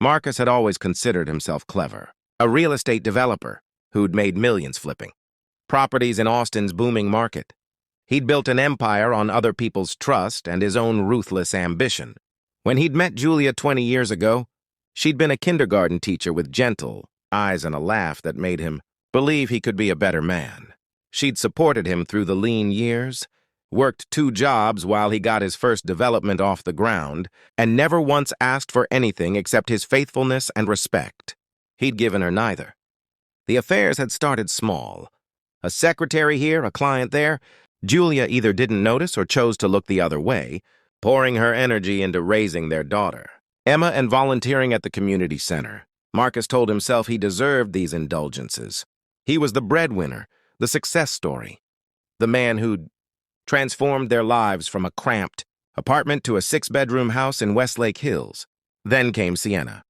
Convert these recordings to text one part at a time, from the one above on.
Marcus had always considered himself clever, a real estate developer who'd made millions flipping properties in Austin's booming market. He'd built an empire on other people's trust and his own ruthless ambition. When he'd met Julia 20 years ago, she'd been a kindergarten teacher with gentle eyes and a laugh that made him believe he could be a better man. She'd supported him through the lean years, worked 2 jobs while he got his first development off the ground, and never once asked for anything except his faithfulness and respect. He'd given her neither. The affairs had started small. A secretary here, a client there. Julia either didn't notice or chose to look the other way, pouring her energy into raising their daughter, Emma, and volunteering at the community center. Marcus told himself he deserved these indulgences. He was the breadwinner, the success story, the man who'd transformed their lives from a cramped apartment to a 6-bedroom house in Westlake Hills. Then came Sienna,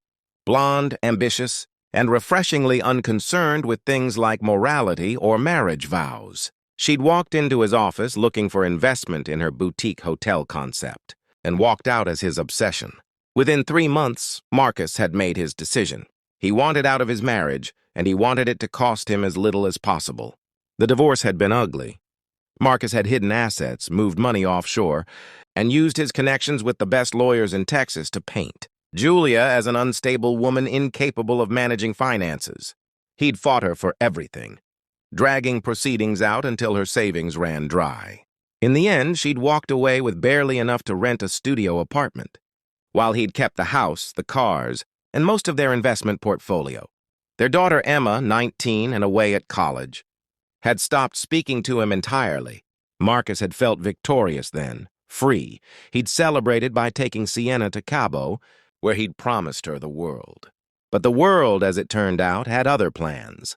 blonde, ambitious, and refreshingly unconcerned with things like morality or marriage vows. She'd walked into his office looking for investment in her boutique hotel concept, and walked out as his obsession. Within 3 months, Marcus had made his decision. He wanted out of his marriage, and he wanted it to cost him as little as possible. The divorce had been ugly. Marcus had hidden assets, moved money offshore, and used his connections with the best lawyers in Texas to paint Julia as an unstable woman incapable of managing finances. He'd fought her for everything, dragging proceedings out until her savings ran dry. In the end, she'd walked away with barely enough to rent a studio apartment, while he'd kept the house, the cars, and most of their investment portfolio. Their daughter Emma, 19 and away at college, had stopped speaking to him entirely. Marcus had felt victorious then, free. He'd celebrated by taking Sienna to Cabo, where he'd promised her the world. But the world, as it turned out, had other plans.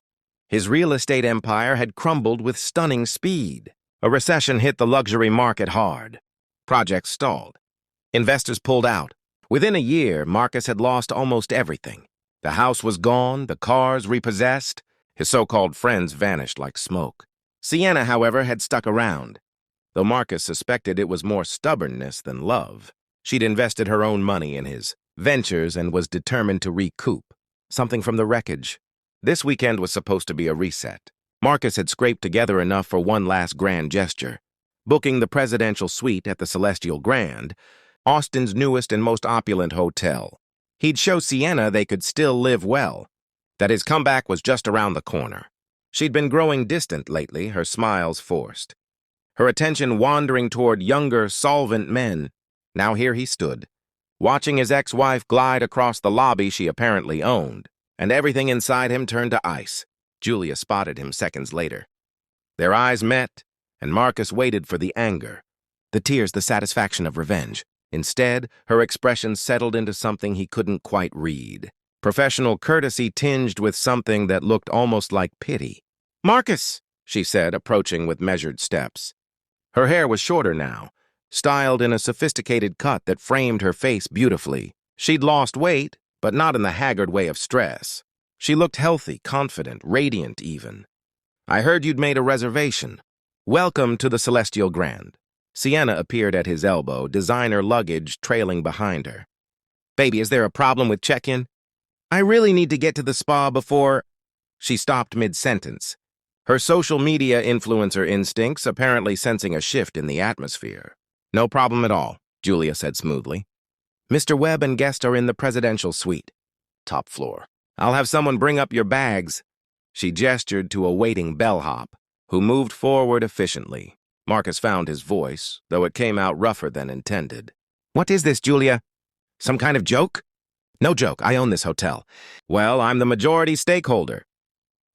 His real estate empire had crumbled with stunning speed. A recession hit the luxury market hard. Projects stalled. Investors pulled out. Within a year, Marcus had lost almost everything. The house was gone, the cars repossessed. His so-called friends vanished like smoke. Sienna, however, had stuck around, though Marcus suspected it was more stubbornness than love. She'd invested her own money in his ventures and was determined to recoup something from the wreckage. This weekend was supposed to be a reset. Marcus had scraped together enough for one last grand gesture, booking the presidential suite at the Celestial Grand, Austin's newest and most opulent hotel. He'd show Sienna they could still live well, that his comeback was just around the corner. She'd been growing distant lately, her smiles forced, her attention wandering toward younger, solvent men. Now here he stood, watching his ex-wife glide across the lobby she apparently owned, and everything inside him turned to ice. Julia spotted him seconds later. Their eyes met, and Marcus waited for the anger, the tears, the satisfaction of revenge. Instead, her expression settled into something he couldn't quite read. Professional courtesy tinged with something that looked almost like pity. "Marcus," she said, approaching with measured steps. Her hair was shorter now, styled in a sophisticated cut that framed her face beautifully. She'd lost weight, but not in the haggard way of stress. She looked healthy, confident, radiant even. "I heard you'd made a reservation. Welcome to the Celestial Grand." Sienna appeared at his elbow, designer luggage trailing behind her. "Baby, is there a problem with check-in? I really need to get to the spa before—" She stopped mid-sentence, her social media influencer instincts apparently sensing a shift in the atmosphere. "No problem at all," Julia said smoothly. "Mr. Webb and guest are in the presidential suite, top floor. I'll have someone bring up your bags." She gestured to a waiting bellhop, who moved forward efficiently. Marcus found his voice, though it came out rougher than intended. "What is this, Julia? Some kind of joke?" "No joke. I own this hotel." "Well, I'm the majority stakeholder."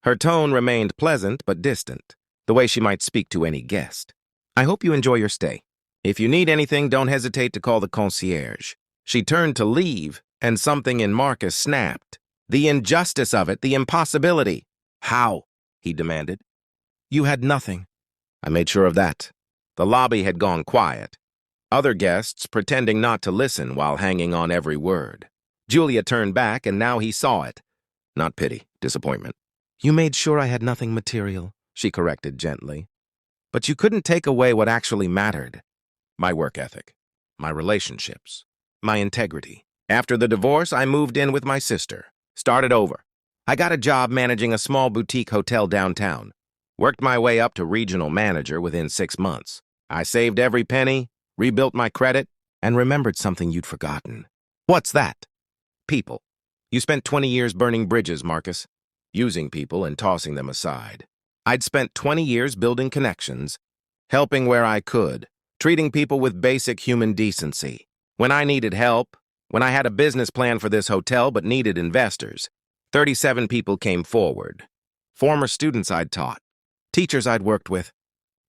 Her tone remained pleasant but distant, the way she might speak to any guest. "I hope you enjoy your stay. If you need anything, don't hesitate to call the concierge." She turned to leave, and something in Marcus snapped. The injustice of it, the impossibility. "How?" he demanded. "You had nothing." "I made sure of that." The lobby had gone quiet, other guests pretending not to listen while hanging on every word. Julia turned back, and now he saw it. Not pity, disappointment. "You made sure I had nothing material," she corrected gently. "But you couldn't take away what actually mattered. My work ethic, my relationships, my integrity." After the divorce, I moved in with my sister. Started over. I got a job managing a small boutique hotel downtown. Worked my way up to regional manager within 6 months. I saved every penny, rebuilt my credit, and remembered something you'd forgotten. What's that? People. You spent 20 years burning bridges, Marcus. Using people and tossing them aside. I'd spent 20 years building connections, helping where I could, treating people with basic human decency. When I needed help, when I had a business plan for this hotel but needed investors, 37 people came forward. Former students I'd taught, teachers I'd worked with,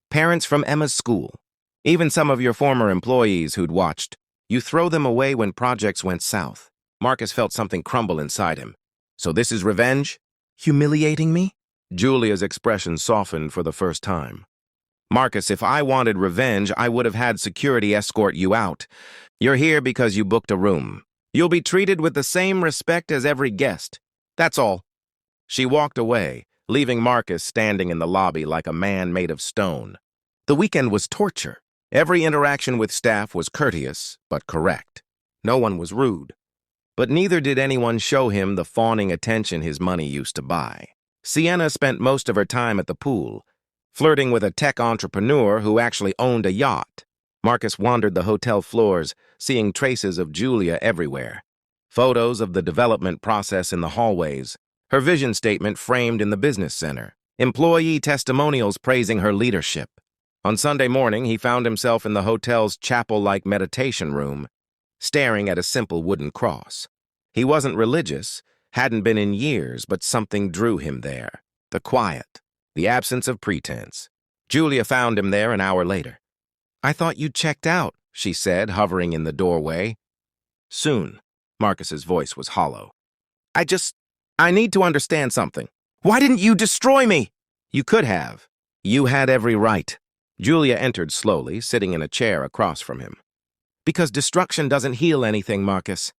parents from Emma's school, even some of your former employees who'd watched. You throw them away when projects went south. Marcus felt something crumble inside him. So this is revenge? Humiliating me? Julia's expression softened for the first time. Marcus, if I wanted revenge, I would have had security escort you out. You're here because you booked a room. You'll be treated with the same respect as every guest. That's all. She walked away, leaving Marcus standing in the lobby like a man made of stone. The weekend was torture. Every interaction with staff was courteous, but correct. No one was rude. But neither did anyone show him the fawning attention his money used to buy. Sienna spent most of her time at the pool, flirting with a tech entrepreneur who actually owned a yacht. Marcus wandered the hotel floors, seeing traces of Julia everywhere. Photos of the development process in the hallways, her vision statement framed in the business center, employee testimonials praising her leadership. On Sunday morning, he found himself in the hotel's chapel-like meditation room, staring at a simple wooden cross. He wasn't religious, hadn't been in years, but something drew him there. The quiet, the absence of pretense. Julia found him there an hour later. "I thought you'd checked out," she said, hovering in the doorway. "Soon." Marcus's voice was hollow. I need to understand something. Why didn't you destroy me?" "You could have. You had every right." Julia entered slowly, sitting in a chair across from him. "Because destruction doesn't heal anything, Marcus.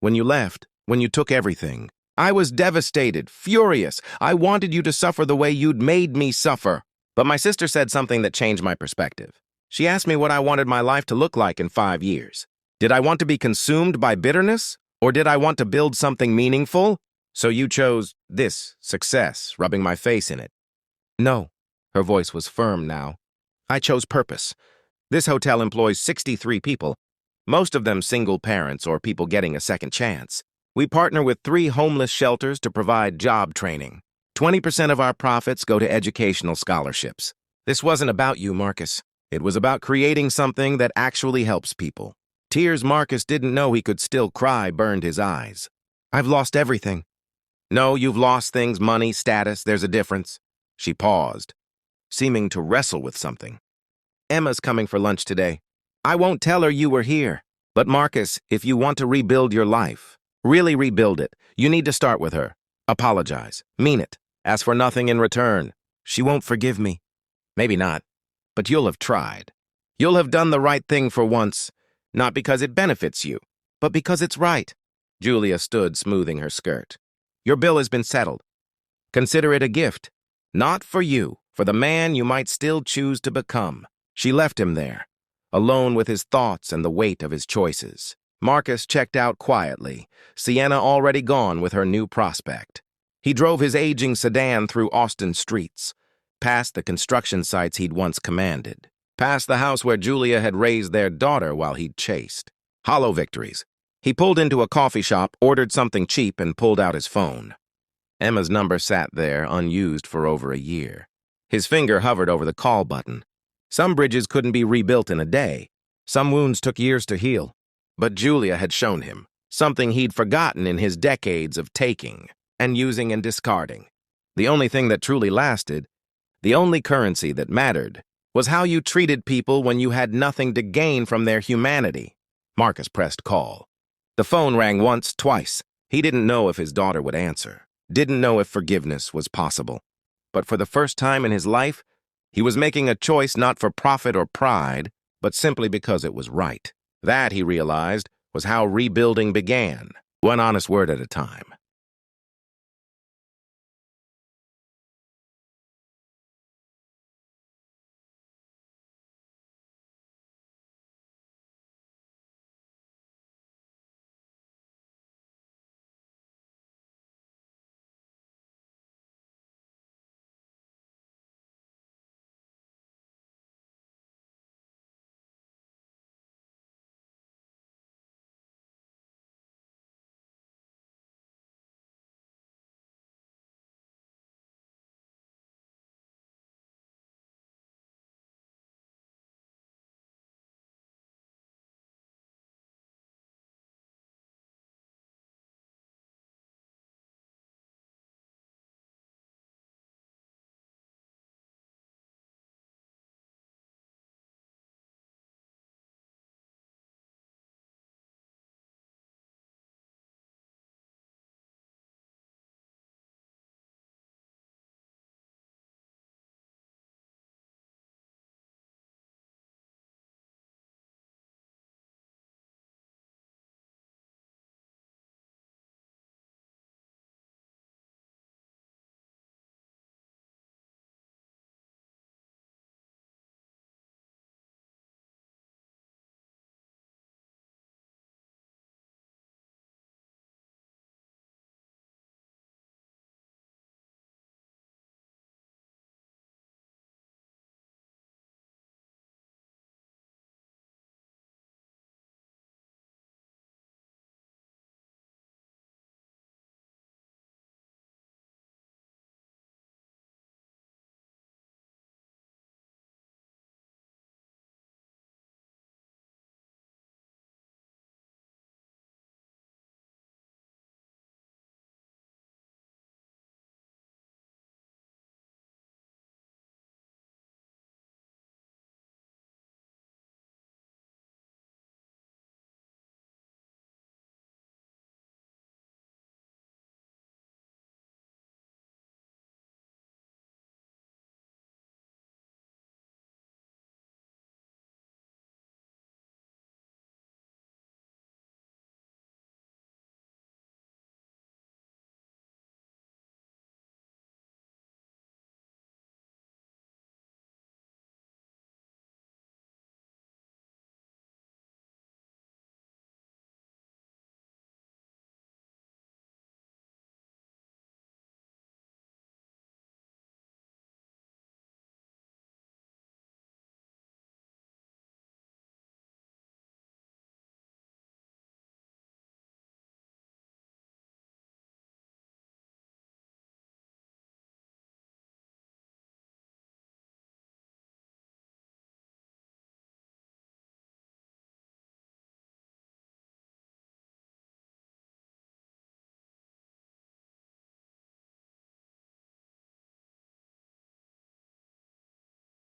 When you left, when you took everything, I was devastated, furious. I wanted you to suffer the way you'd made me suffer. But my sister said something that changed my perspective. She asked me what I wanted my life to look like in 5 years. Did I want to be consumed by bitterness? Or did I want to build something meaningful? So you chose this, success, rubbing my face in it." "No." Her voice was firm now. "I chose purpose. This hotel employs 63 people, most of them single parents or people getting a second chance. We partner with 3 homeless shelters to provide job training. 20% of our profits go to educational scholarships. This wasn't about you, Marcus. It was about creating something that actually helps people." Tears Marcus didn't know he could still cry burned his eyes. "I've lost everything." "No, you've lost things, money, status, there's a difference." She paused, seeming to wrestle with something. "Emma's coming for lunch today. I won't tell her you were here. But Marcus, if you want to rebuild your life, really rebuild it, you need to start with her. Apologize. Mean it. Ask for nothing in return. She won't forgive me. Maybe not. But you'll have tried. You'll have done the right thing for once, not because it benefits you, but because it's right." Julia stood, smoothing her skirt. "Your bill has been settled. Consider it a gift. Not for you, for the man you might still choose to become." She left him there, alone with his thoughts and the weight of his choices. Marcus checked out quietly, Sienna already gone with her new prospect. He drove his aging sedan through Austin streets, past the construction sites he'd once commanded, past the house where Julia had raised their daughter while he'd chased. Hollow victories. He pulled into a coffee shop, ordered something cheap, and pulled out his phone. Emma's number sat there, unused for over a year. His finger hovered over the call button. Some bridges couldn't be rebuilt in a day. Some wounds took years to heal. But Julia had shown him something he'd forgotten in his decades of taking and using and discarding. The only thing that truly lasted, the only currency that mattered, was how you treated people when you had nothing to gain from their humanity. Marcus pressed call. The phone rang once, twice. He didn't know if his daughter would answer, didn't know if forgiveness was possible. But for the first time in his life, he was making a choice not for profit or pride, but simply because it was right. That, he realized, was how rebuilding began, one honest word at a time.